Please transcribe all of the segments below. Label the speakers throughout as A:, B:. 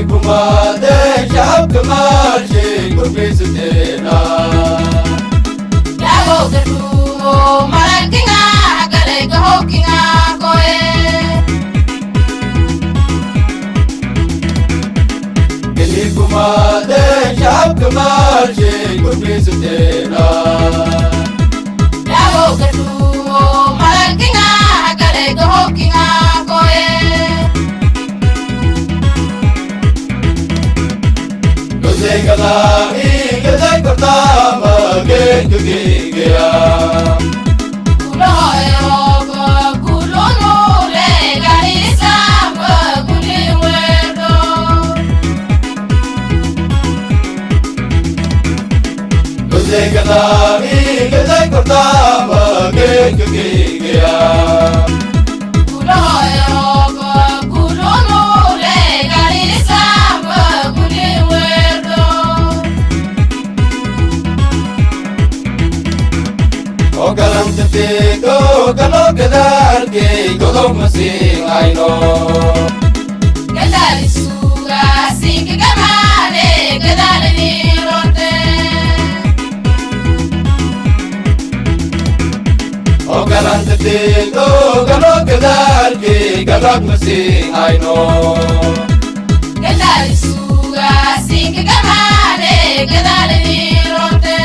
A: كما تشعب كمال شيء قربي ستنا
B: يا بوكرو مالكينا كلي كهوكينا كوي
A: كما تشعب كمال شيء قربي ستنا
B: يا بوكرو مالكينا كلي كهوكينا كوي
A: Kazai kazai pertama gaya.
B: Kulo Eropa kulo nule gari sama kuli wedo.
A: Kazai pertama gaya.
B: Kulo Eropa kulo nule gari sama kuli wedo.
A: Galang tete go galo gadar ke go masing aino.
B: Gadali suga sing gamale gadali nirote.
A: Galang tete go galo gadar ke go masing aino.
B: Gadali suga sing gamale gadali nirote.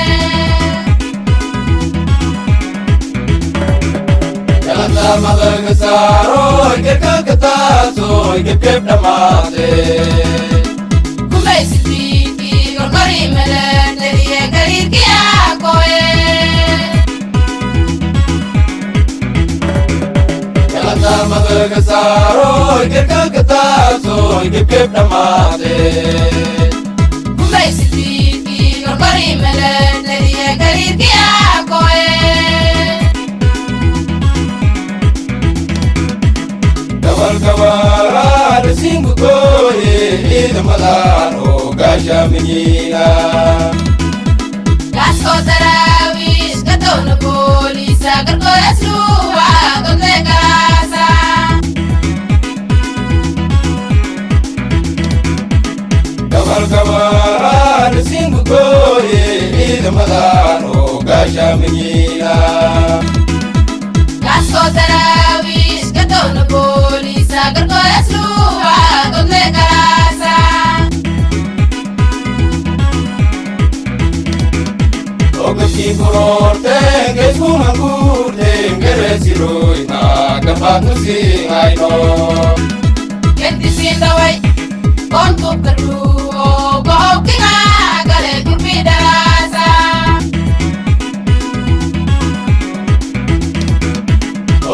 A: Kalanta magasaro kekataso kepep damate.
B: Kumbai sitiki gorgori melete diye garir kia koe.
A: Kalanta magasaro kekataso kepep damate.
B: Kumbai sitiki gorgori melete diye garir kia koe.
A: Kawal singu koye ida malano gasha menina.
B: Gasko tarawis katona polisa gargoya sluwa donde casa.
A: Kawal singu koye ida malano gasha menina.
B: Gasko tarawis katona polisa gargoya sluwa donde casa.
A: Ogati kurorte gesumangurte geresiroi na kapatu singaino.
B: Kenti sindawai kontuk kedua kau kina gale kurpidasa.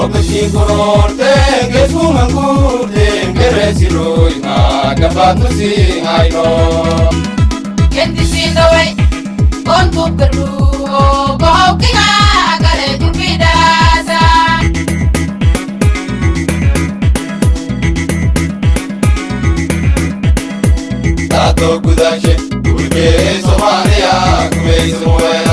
A: Ogati kurorte gesumangurte geresiroi na kapatu singaino.
B: Kenti sindawai kontuk kedua kau kina gale kurpidasa.
A: Tato kudashe, kurke Somalia, kume Somalia.